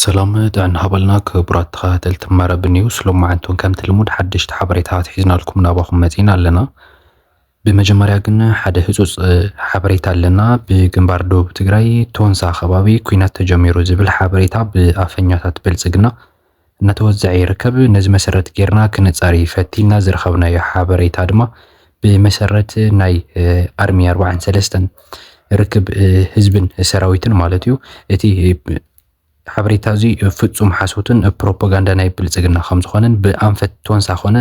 سلام دعنا هبلنا كبرات تخاتلت مرة بنيوس لو ما أنتم كم تلمود حدش تحبريتها حزنا لكم ناباكم متينا لنا بمجمريا قلنا حدا هزوز حبريتا لنا بجنبار دوب تقراي تونسا خبابي كوينات تجميرو زبل حبريتا بأفنياتات بلزقنا نتوزع يركب نز مسرة كيرنا كنتصاري فتينا زرخبنا يا حبريتا دما بمسرة ناي أرمي 4 ركب حزب سراويتن مالتيو اتي حبريتا زي ፍጹም ሓሶትን ፕሮፓጋንዳ ናይ ብልጽግና ከም ዝኾነን ብኣንፈት ቶንሳ ኾነ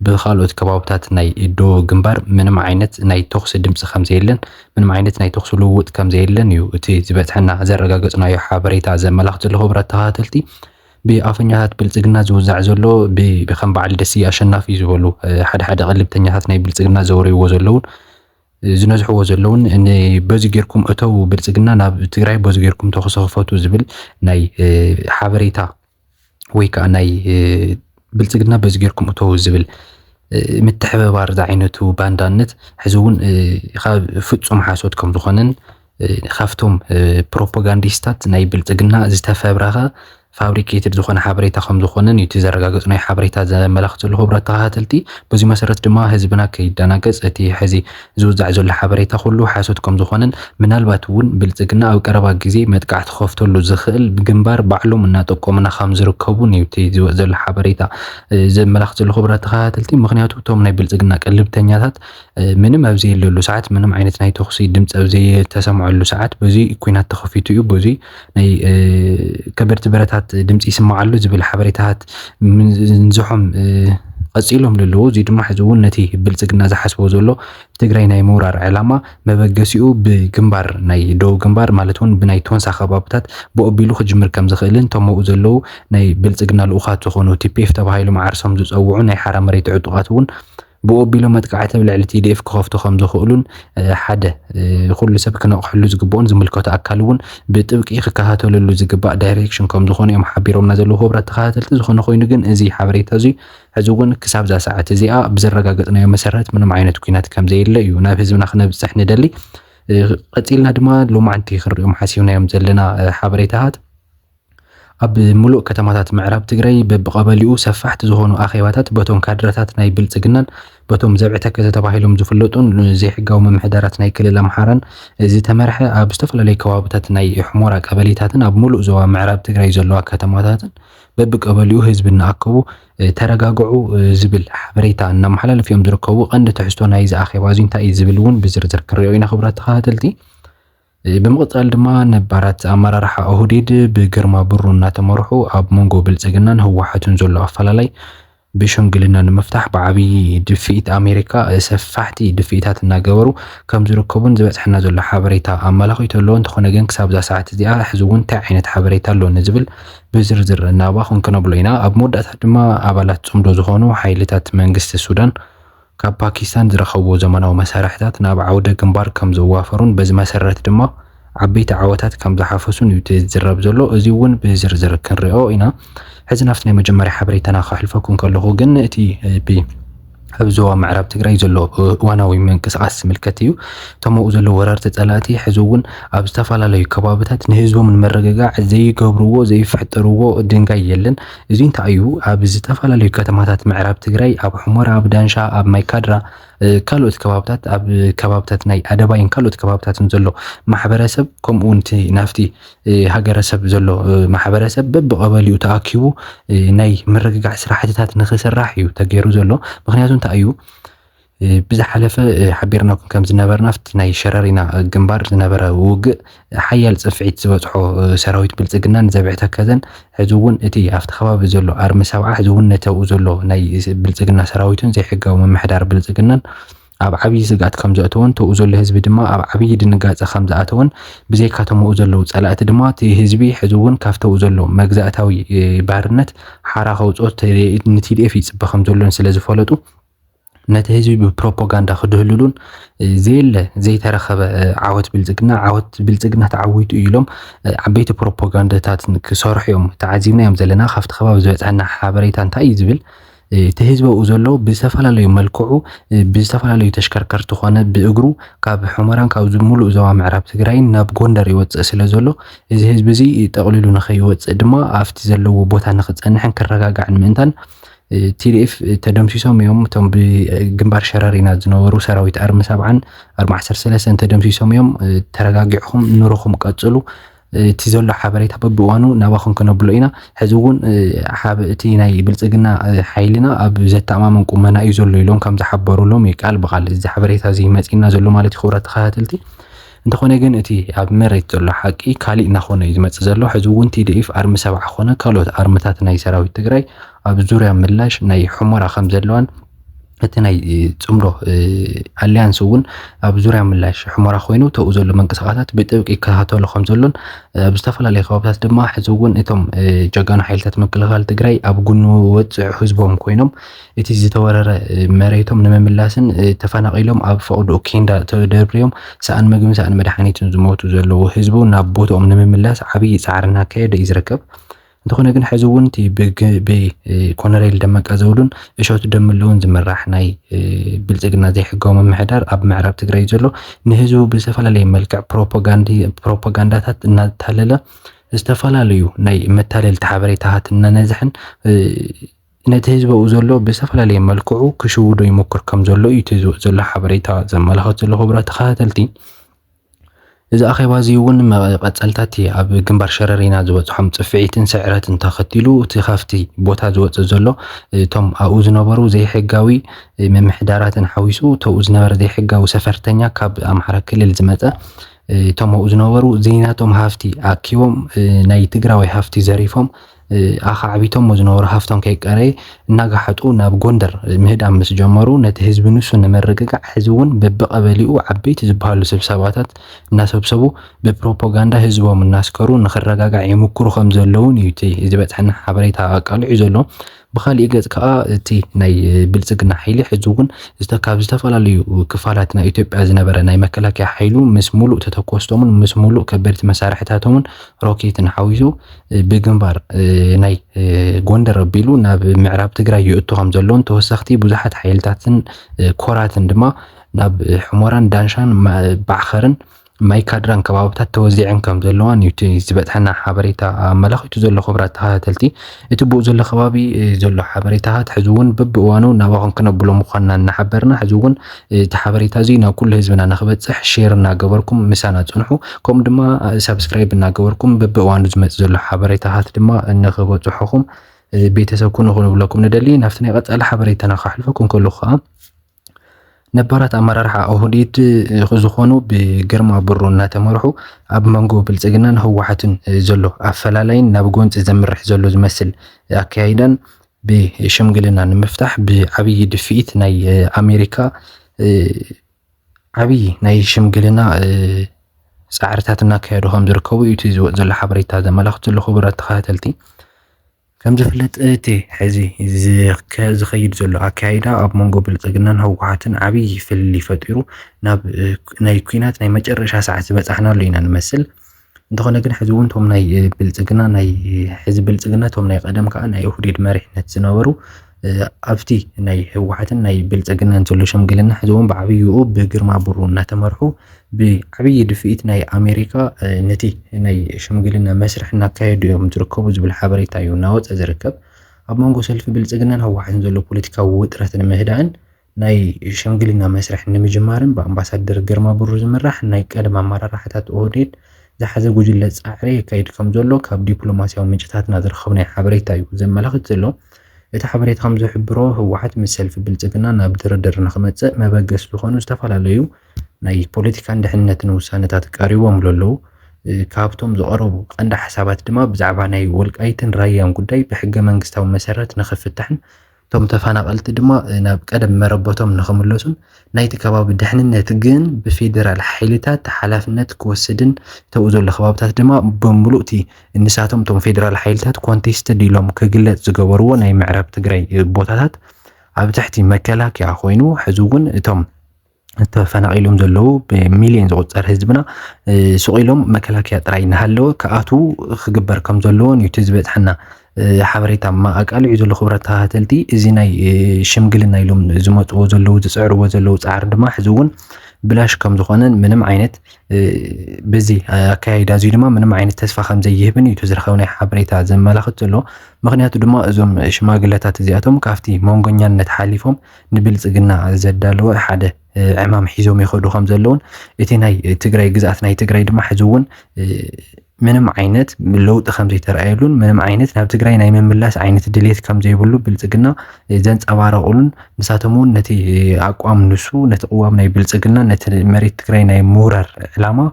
ብኻልኦት ከባቢታት ናይ ዶ ግንባር ምንም ዓይነት ናይ ተኽሲ ድምጽ ከም ዘየለን ምንም ዓይነት ናይ ተኽሲ ልውውጥ ከም ዘየለን እዩ እቲ ዝበጽሐና ዘረጋገጽናዮ ሓበሬታ ዘመላኽት ዘሎ ሕብረት ተኸታተልቲ ብኣፈኛታት ብልጽግና ዝውዛዕ ዘሎ ብከም በዓል ደሲ ኣሸናፊ ዝበሉ ሓደ ቀልብተኛታት ናይ ብልጽግና ዘወርይዎ ዘለውን ዝነዝሕዎ ዘለውን እኔ በዚ ጌርኩም እተው ብልጽግና ናብ ትግራይ በዚ ጌርኩም ተኸሰፈቱ ዝብል ናይ ሓበሬታ ወይ ከዓ ናይ ብልጽግና በዚ ጌርኩም እተው ዝብል ምትሕብባር ዛዓይነቱ ባንዳነት ሕዝውን ካብ ፍጹም ሓሶት ከም ዝኾነን ካፍቶም ፕሮፓጋንዲስታት ናይ ብልጽግና ዝተፈብረኸ ፋብሪኬትድ ዝኾነ ሓበሬታ ከም ዝኾነን እቲ ዘረጋገጽናይ ሓበሬታ ዘመላኽት ዘሎ ሕብረት ተኸታተልቲ በዚ መሰረት ድማ ህዝብና ከይደናገጽ እቲ ሕዚ ዝውዛዕ ዘሎ ሓበሬታ ኩሉ ሓሶት ከም ዝኾነን ምናልባት እውን ብልጽግና ኣብ ቀረባ ግዜ መጥቃዕቲ ከፍተሉ ዝኽእል ግንባር ባዕሎም እናጠቆሙና ከም ዝርከቡን እዩ እቲ ዝወጽእ ዘሎ ሓበሬታ ዘመላኽት ዘሎ ሕብረት ተኸታተልቲ ምክንያቱ እቶም ናይ ብልጽግና ቀልብተኛታት ምንም ኣብ ዘየለሉ ሰዓት ምንም ዓይነት ናይ ተኽሲ ድምጽ ኣብ ዘይተሰምዐሉ ሰዓት በዚ ኩናት ተኸፊቱ እዩ በዚ ናይ ከበድቲ ብረታት ድምጽ ይስማዓሉ ዝብል ሓበሬታት ንዝሖም ቀጺሎም ለለዎ እዚ ድማ ሕዝውን ነቲ ብልጽግና ዝሓስቦ ዘሎ ትግራይ ናይ ምውራር ዕላማ መበገሲኡ ብግንባር ናይ ደው ግንባር ማለት እውን ብናይ ቶንሳ ከባቢታት ብኦቢሉ ክጅምር ከም ዝኽእልን ተመኡ ዘለዉ ናይ ብልጽግና ልኡኻት ዝኾኑ ቲፒኤፍ ተባሂሎም ዓርሶም ዝጸውዑ ናይ ሓራ መሬት ዕጡቓት እውን ብኦቢሎ መጥቃዕቲ ብልዕሊ ቲዲኤፍ ክኸፍቱ ከም ዝኽእሉን ሓደ ኩሉ ሰብ ክነቕሕሉ ዝግብኦን ዝምልከቱ ኣካል እውን ብጥብቂ ክከታተለሉ ዝግባእ ዳይሬክሽን ከም ዝኾነ እዮም ሓቢሮምና ዘለዉ ሕብረት ተኸታተልቲ ዝኾነ ኮይኑ ግን እዚ ሓበሬታ እዚ ሕዚ እውን ክሳብ ዛ ሰዓት እዚኣ ብዘረጋገጽናዮ መሰረት ምንም ዓይነት ኩናት ከም ዘየለ እዩ ናብ ህዝብና ክነብፅሕ ንደሊ ቀፂልና ድማ ሎማዓንቲ ክንሪኦም ሓሲብናዮም ዘለና ሓበሬታታት ኣብ ሙሉእ ከተማታት ምዕራብ ትግራይ በብቐበሊኡ ሰፋሕቲ ዝኾኑ ኣኼባታት በቶም ካድረታት ናይ ብልጽግናን በቶም ዘብዕተከ ተባሂሎም ዝፍለጡን ዘይሕጋዊ ምምሕዳራት ናይ ክልል ኣምሓራን ዝተመርሐ ኣብ ዝተፈላለዩ ከባቢታት ናይ ሕሞራ ቀበሌታትን ኣብ ሙሉእ ዞባ ምዕራብ ትግራይ ዘለዋ ከተማታትን በብቀበሊኡ ህዝቢ እናኣከቡ ተረጋግዑ ዝብል ሓበሬታ እናመሓላለፍ እዮም ዝርከቡ ቀንዲ ትሕዝቶ ናይ ኣኼባ እዚ እንታይ እዩ ዝብል እውን ብዝርዝር ክሪኦ ኢና ሕብረት ተኸታተልቲ بمقطع ድማ ነባራት ኣመራርሓ ኦህዴድ ብግርማ ብሩ እናተመርሑ ኣብ መንጎ ብልጽግናን ህወሓትን ዘሎ ኣፈላላይ ብሽምግልና ንምፍታሕ ብዓብዪ ድፊኢት ኣሜሪካ ሰፋሕቲ ድፊኢታት እናገበሩ ከም ዝርከቡን ዝበፅሐና ዘሎ ሓበሬታ ኣመላኺቱ ኣሎ እንተኾነ ግን ክሳብ ዛ ሰዓት እዚኣ ሕዚ እውን እንታይ ዓይነት ሓበሬታ ኣሎ ንዝብል ብዝርዝር እናባ ክንከነብሎ ኢና ኣብ መወዳእታ ድማ ኣባላት ጽምዶ ዝኾኑ ሓይልታት መንግስቲ ሱዳን ካብ ፓኪስታን ዝረኸብዎ ዘመናዊ መሳርሕታት ናብ ዓውደ ግንባር ከም ዝዋፈሩን በዚ መሰረት ድማ ዓበይቲ ዓወታት ከም ዝሓፈሱን እዩ ዝዝረብ ዘሎ እዚ እውን ብዝርዝር ክንሪኦ ኢና ሕዚ ናፍቲ ናይ መጀመርያ ሓበሬታና ከሕልፈኩም ከለኹ ግን እቲ ኣብ ዞባ ምዕራብ ትግራይ ዘሎ እዋናዊ ምንቅስቓስ ዝምልከት እዩ ተምኡ ዘሎ ወረርቲ ጸላእቲ ሕዚ እውን ኣብ ዝተፈላለዩ ከባቢታት ንህዝቦም ንመረጋጋዕ ዘይገብርዎ ዘይፍሕጥርዎ ድንጋይ የለን እዚ እንታይ እዩ ኣብ ዝተፈላለዩ ከተማታት ምዕራብ ትግራይ ኣብ ሕሞራ ኣብ ዳንሻ ኣብ ማይካድራ ካልኦት ከባቢታት ኣብ ከባቢታት ናይ ኣደባይን ካልኦት ከባቢታትን ዘሎ ማሕበረሰብ ከምኡ እውን ናፍቲ ሃገረሰብ ዘሎ ማሕበረሰብ በብቐበሊኡ ተኣኪቡ ናይ ምርግጋዕ ስራሕትታት ንኽስራሕ እዩ ተገይሩ ዘሎ ምክንያቱ እንታይ እዩ ብዝሓለፈ ሓቢርናኩም ከም ዝነበርና ኣብቲ ናይ ሸረሪና ግንባር ዝነበረ ውግእ ሓያል ፅፍዒት ዝበፅሖ ሰራዊት ብልጽግናን ዘብዕተከዘን ሕዚ እውን እቲ ኣብቲ ከባቢ ዘሎ ኣርሚ ሰብዓ ሕዚ እውን ነተብኡ ዘሎ ናይ ብልጽግና ሰራዊትን ዘይሕጋዊ ምምሕዳር ብልጽግናን ኣብ ዓብዪ ስጋኣት ከም ዘእተወን ተብኡ ዘሎ ህዝቢ ድማ ኣብ ዓብዪ ድንጋፀ ከም ዝኣተወን ብዘይካተምኡ ዘለዉ ጸላእቲ ድማ እቲ ህዝቢ ሕዚ እውን ካብተብኡ ዘሎ መግዛእታዊ ባርነት ሓራ ከውፅኦ ንቲዲኤፍ ይፅበ ከም ዘሎን ስለ ዝፈለጡ ነቲ ህዝቢ ብፕሮፓጋንዳ ክድህልሉን ዘይተረኸበ ዓወት ብልጽግና ተዓዊቱ ኢሎም ዓበይቲ ፕሮፓጋንዳታት ክሰርሑ እዮም ተዓዚብና እዮም ዘለና ካብቲ ከባቢ ዝበፅሐና ሓበሬታ እንታይ እዩ ዝብል ተህዝበው ዘሎ ብዝተፈላለዩ መልክዑ ብዝተፈላለዩ ተሽከርከርቲ ኮነ ብእግሩ ካብ ሕሞራን ካብ ሙሉእ ዞባ ምዕራብ ትግራይ ናብ ጎንደር ይወፅእ ስለ ዘሎ እዚ ህዝቢ እዚ ጠቕሊሉ ንኸይወፅእ ድማ ኣብቲ ዘለዎ ቦታ ንኽፀንሕን ክረጋጋዕን ምእንታን ቲዲኤፍ ተደምሲሶም እዮም። እቶም ብግንባር ሸረሪና ዝነበሩ ሰራዊት ኣርሚ 70 413 ተደምሲሶም እዮም። ተረጋጊዕኹም ንሮኹም ቀጽሉ እቲ ዘሎ ሓበሬታ በብእዋኑ ናባኹም ክነብሎ ኢና። ሕዚ እውን እቲ ናይ ብልፅግና ሓይልና ኣብ ዘተኣማምን ቁመና እዩ ዘሎ ኢሎም ከም ዝሓበሩሎም ቃል ብቓል እዚ ሓበሬታ እዚ መፂና ዘሎ ማለት እዩ። ክቡራት ተኸታተልቲ እንተኾነ ግን እቲ ኣብ መሬት ዘሎ ሓቂ ካሊእ እናኾነ እዩ ዝመፅእ ዘሎ። ሕዚ እውን ቲዲኤፍ ኣርሚ 70 ኮነ ካልኦት ኣርምታት ናይ ሰራዊት ትግራይ ኣብ ዙርያ ምላሽ ናይ ሕሞራ ከም ዘለዋን እቲ ናይ ጽምዶ ኣልያንስ እውን ኣብ ዙርያ ምላሽ ሕሞራ ኮይኑ ተኡ ዘሎ መንቀሳቐሳት ብጥብቂ ይከታተሉ ከም ዘሎን ኣብ ዝተፈላለዩ ከባቢታት ድማ ሕዚ እውን እቶም ጀጋኑ ሓይልታት ምክልኻል ትግራይ ኣብ ጉኑ ወፅዕ ህዝቦም ኮይኖም እቲ ዝተወረረ መሬቶም ንምምላስን ተፈናቒሎም ኣብ ፈቕዱ ኬንዳ ተደብርዮም ሰኣን ምግብን ሰኣን መድሓኒትን ዝሞቱ ዘለዉ ህዝቡ ናብ ቦትኦም ንምምላስ ዓብዪ ፃዕሪ እናካየደ እዩ ዝርከብ። እንተኾነ ግን ሕዚ እውን እቲ ብኮነሬል ደመቀ ዘውዱን እሸቱ ደምለውን ዝምራሕ ናይ ብልፅግና ዘይሕጋዊ ምምሕዳር ኣብ ምዕራብ ትግራይ ዘሎ ንህዝቡ ብዝተፈላለየ መልክዕ ፕሮፓጋንዳታት እናተታለለ ዝተፈላለዩ ናይ መታለልቲ ሓበሬታታት እናነዝሕን ነቲ ህዝበኡ ዘሎ ብዝተፈላለየ መልክዑ ክሽውዶ ይሞክር ከም ዘሎ እዩ እቲ ዝወፅ ዘሎ ሓበሬታ ዘመላኽት ዘሎ። ክቡራት ተኸታተልቲ እዚ ኣኼባ እዚ እውን መቐፀልታት ኣብ ግንባር ሸረሪና ዝበፅሖም ፅፍዒትን ስዕረትን ተኸቲሉ እቲ ካብቲ ቦታ ዝወፅእ ዘሎ እቶም ኣብኡ ዝነበሩ ዘይሕጋዊ ምምሕዳራትን ሓዊሱ ተኡ ዝነበረ ዘይሕጋዊ ሰፈርተኛ ካብ ኣምሓራ ክልል ዝመፀ እቶም ኣብኡ ዝነበሩ ዜናቶም ሃፍቲ ኣኪቦም ናይ ትግራዋይ ሃፍቲ ዘሪፎም ኣኻዕቢቶም ዝነበሩ ሃፍቶም ከይቀረየ እናጋሓጡ ናብ ጎንደር ምህዳም ምስ ጀመሩ ነቲ ህዝቢ ንሱ ንምርግጋዕ ሕዚ እውን በብቐበሊኡ ዓበይቲ ዝበሃሉ ስብሰባታት እናሰብሰቡ ብፕሮፓጋንዳ ህዝቦም እናስከሩ ንኽረጋጋዕ ይምክሩ ከም ዘለውን እዩ እቲ ዝበፅሐና ሓበሬታ ኣቃሊዑ ዘሎ። ብኻሊእ ገጽ ከዓ እቲ ናይ ብልፅግና ሓይሊ ሕዚ እውን ካብ ዝተፈላለዩ ክፋላት ናይ ኢትዮጵያ ዝነበረ ናይ መከላከያ ሓይሉ ምስ ሙሉእ ተተኮስቶምን ምስ ሙሉእ ከበድቲ መሳርሕታቶምን ሮኬትን ሓዊሱ ብግንባር ናይ ጎንደር ኣቢሉ ናብ ምዕራብ ትግራይ ይእቱ ከም ዘሎን ተወሳኽቲ ብዙሓት ሓይልታትን ኮራትን ድማ ናብ ሕሞራን ዳንሻን ባዕኸርን ማይካድራን ከባቢታት ተወዚዐን ከም ዘለዋን እዩ ዝበፅሐና ሓበሬታ ኣመላኺቱ ዘሎ። ክቡራት ተኸታተልቲ እቲ ብኡ ዘሎ ከባቢ ዘሎ ሓበሬታታት ሕዚ እውን በብእዋኑ ናባኹም ክነብሎ ምዃንና እናሓበርና ሕዚ እውን እቲ ሓበሬታ እዚ ናብ ኩሉ ህዝብና ንኽበፅሕ ሼር እናገበርኩም ምሳና ፅንሑ ከምኡ ድማ ሰብስክራይብ እናገበርኩም በብእዋኑ ዝመፅእ ዘሎ ሓበሬታታት ድማ ንኽበፅሑኹም ቤተሰብ ኩኑ ክንብለኩም ንደሊ። ናብቲ ናይ ቀፃሊ ሓበሬታና ካሕልፈኩም ከለኹ ከዓ ነባራት ኣመራርሓ ኦህዴድ ዝኾኑ ብግርማ ብሩ እናተመርሑ ኣብ መንጎ ብልፅግናን ህወሓትን ዘሎ ኣፈላላይን ናብ ጎንፂ ዘምርሕ ዘሎ ዝመስል ኣካያይዳን ብሽምግልና ንምፍታሕ ብዓብዪ ድፍኢት ናይ ኣሜሪካ ዓብዪ ናይ ሽምግልና ፃዕርታት እናካየዱ ከም ዝርከቡ እዩ እቲ ዝወፅ ዘሎ ሓበሬታ ዘመላኽት ዘሎ። ክቡራት ተኸታተልቲ ከም ዝፍለጥ እቲ ሕዚ ዝኸይድ ዘሎ ኣካያይዳ ኣብ መንጎ ብልፅግናን ህወሓትን ዓብዪ ፍልል ፈጢሩ ናብ ናይ ኩናት ናይ መጨረሻ ሰዓት ዝበፃሕናሉ ኢና ንመስል። እንተኾነ ግን ሕዚ እውን ቶም ናይ ብልፅግና ናይ ሕዚ ብልፅግና ቶም ናይ ቀደም ከዓ ናይ ኦህዴድ መሪሕነት ዝነበሩ ኣብቲ ናይ ህወሓትን ናይ ብልፅግናን ዘሎ ሽምግልና ሕዚ እውን ብዓብይኡ ብግርማ ብሩ እናተመርሑ ብዓብዪ ድፍኢት ናይ ኣሜሪካ ነቲ ናይ ሽምግልና መስርሕ እናካየዱ እዮም ዝርከቡ ዝብል ሓበሬታ እዩ እናወፀ ዝርከብ። ኣብ መንጎ ሰልፊ ብልፅግናን ህወሓትን ዘሎ ፖለቲካዊ ውጥረት ንምህዳእን ናይ ሽምግልና መስርሕ ንምጅማርን ብኣምባሳደር ግርማ ብሩ ዝምራሕ ናይ ቀደም ኣመራርሓታት ኦህዴድ ዝሓዘ ጉጅለ ፃዕሪ የካይድ ከም ዘሎ ካብ ዲፕሎማስያዊ ምንጭታትና ዝረኸብናይ ሓበሬታ እዩ ዘመላኽት ዘሎ። እቲ ሓበሬታ ከም ዝሕብሮ ህወሓት ምስ ሰልፊ ብልፅግና ናብ ድርድር ንኽመፅእ መበገስ ዝኾኑ ዝተፈላለዩ ናይ ፖለቲካን ድሕንነትን ውሳነታት ቀሪቦም ዘለዉ ካብቶም ዝቐረቡ ቀንዲ ሓሳባት ድማ ብዛዕባ ናይ ወልቃይትን ራያን ጉዳይ ብሕገ መንግስታዊ መሰረት ንኽፍታሕን እቶም ተፈናቐልቲ ድማ ናብ ቀደም መረበቶም ንኽምለሱን ናይቲ ከባቢ ድሕንነት ግን ብፌደራል ሓይልታት ሓላፍነት ክወስድን ተኡ ዘሎ ከባቢታት ድማ ብምሉእ እቲ ንሳቶም እቶም ፌደራል ሓይልታት ኮንቴስትድ ኢሎም ክግለፅ ዝገበርዎ ናይ ምዕራብ ትግራይ ቦታታት ኣብ ትሕቲ መከላከያ ኮይኑ ሕዚ እውን እቶም ተፈናቂሎም ዘለዉ ብሚልዮን ዝቁፀር ህዝብና ስቂሎም መከላከያ ጥራይ እናሃለወ ከኣቱ ክግበር ከም ዘለዎን እዩ እቲ ዝበፅሐና ሓበሬታ ኣቃሊዑ ዘሎ ክብረት ተኸታተልቲ እዚ ናይ ሽምግልና ኢሎም ዝመፅዎ ዘለዉ ዝፅዕርዎ ዘለዉ ፃዕሪ ድማ ሕዚ እውን ብላሽ ከም ዝኾነን ምንም ዓይነት በዚ ኣካያይዳ እዚ ድማ ምንም ዓይነት ተስፋ ከም ዘይህብን እዩ ዝረኸብና ሓበሬታ ዘመላኽት ዘሎ ምክንያቱ ድማ እዞም ሽማግለታት እዚኣቶም ካብቲ መንጎኛነት ሓሊፎም ንብልፅግና ዘዳለወ ሓደ ዕማም ሒዞም ይኸዱ ከም ዘለውን እቲ ናይ ትግራይ ግዝኣት ናይ ትግራይ ድማ ሕዚ እውን ምንም ዓይነት ለውጢ ከም ዘይተረኣየሉን ምንም ዓይነት ናብ ትግራይ ናይ ምምላስ ዓይነት ድሌት ከም ዘይብሉ ብልፅግና ዘንፀባረቑሉን ንሳቶም እውን ነቲ ኣቋም ንሱ ነቲ ቅዋም ናይ ብልፅግና ነቲ መሬት ትግራይ ናይ ምውራር ዕላማ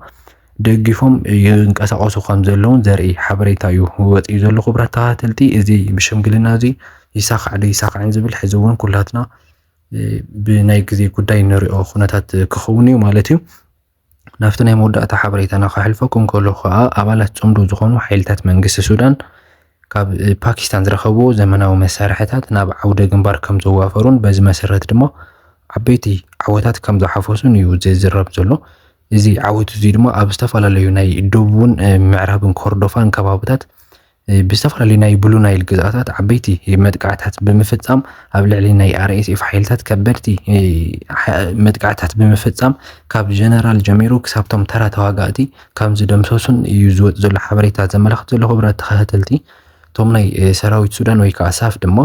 ደጊፎም ይንቀሳቀሱ ከም ዘለውን ዘርኢ ሓበሬታ እዩ ወፂኡ ዘሎ ክቡራት ተኸታተልቲ እዚ ብሽምግልና እዚ ይሳካዕ ዶ ይሳካዕን ዝብል ሕዚ እውን ኩላትና ብናይ ግዜ ጉዳይ ንሪኦ ኩነታት ክኸውን እዩ ማለት እዩ ናብቲ ናይ መወዳእታ ሓበሬታና ከሕልፈኩም ከሎ ከዓ ኣባላት ፅምዱ ዝኾኑ ሓይልታት መንግስቲ ሱዳን ካብ ፓኪስታን ዝረኸብዎ ዘመናዊ መሳርሕታት ናብ ዓውደ ግንባር ከም ዘዋፈሩን በዚ መሰረት ድማ ዓበይቲ ዓወታት ከም ዝሓፈሱን እዩ ዝዝረብ ዘሎ እዚ ዓወት እዚ ድማ ኣብ ዝተፈላለዩ ናይ ደቡብን ምዕራብን ኮርዶፋን ከባቢታት ብዝተፈላለዩ ናይ ብሉ ናይል ግዝኣታት ዓበይቲ መጥቃዕታት ብምፍፃም ኣብ ልዕሊ ናይ RSF ሓይልታት ከበድቲ መጥቃዕታት ብምፍፃም ካብ ጀነራል ጀሚሩ ክሳብቶም ተራ ተዋጋእቲ ከም ዝደምሰሱን እዩ ዝወፅ ዘሎ ሓበሬታ ዘመላኽት ዘሎ ክቡራት ተኸታተልቲ እቶም ናይ ሰራዊት ሱዳን ወይ ከዓ ሳፍ ድማ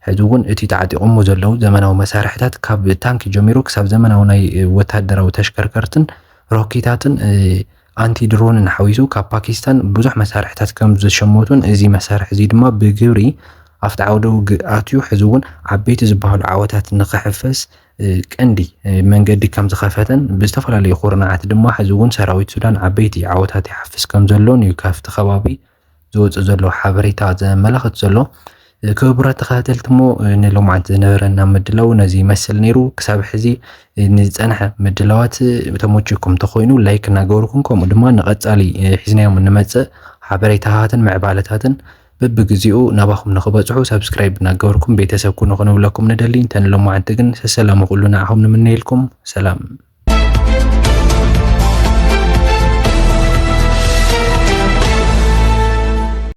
ሕዚ እውን እቲ ተዓጢቖሞ ዘለዉ ዘመናዊ መሳርሕታት ካብ ታንኪ ጀሚሩ ክሳብ ዘመናዊ ናይ ወታደራዊ ተሽከርከርትን ሮኬታትን ኣንቲ ድሮንን ሓዊሱ ካብ ፓኪስታን ብዙሕ መሳርሕታት ከም ዝሸመቱን እዚ መሳርሒ እዚ ድማ ብግብሪ ኣብቲ ዓውደ ውግእ ኣትዩ ሕዚ እውን ዓበይቲ ዝበሃሉ ዓወታት ንክሕፈስ ቀንዲ መንገዲ ከም ዝኸፈተን ብዝተፈላለዩ ኩርናዓት ድማ ሕዚ እውን ሰራዊት ሱዳን ዓበይቲ ዓወታት ይሓፍስ ከም ዘሎን እዩ ካብቲ ከባቢ ዝወፅእ ዘሎ ሓበሬታ ዘመላኽት ዘሎ ክቡራት ተኸታተልቲ እሞ ንሎምዓንቲ ዝነበረና ምድላው ነዚ ይመስል ነይሩ ክሳብ ሕዚ ንፀንሐ ምድላዋት ተመችኩም ተኮይኑ ላይክ እናገበርኩም ከምኡ ድማ ንቐፃሊ ሒዝናዮም እንመፅእ ሓበሬታታትን ምዕባለታትን በብግዚኡ ናባኹም ንኽበፅሑ ሰብስክራይብ እናገበርኩም ቤተሰብ ኩኑ ክንብለኩም ንደሊ እንተን ሎምዓንቲ ግን ሰላም ኩሉ ንዓኹም ንምንየልኩም ሰላም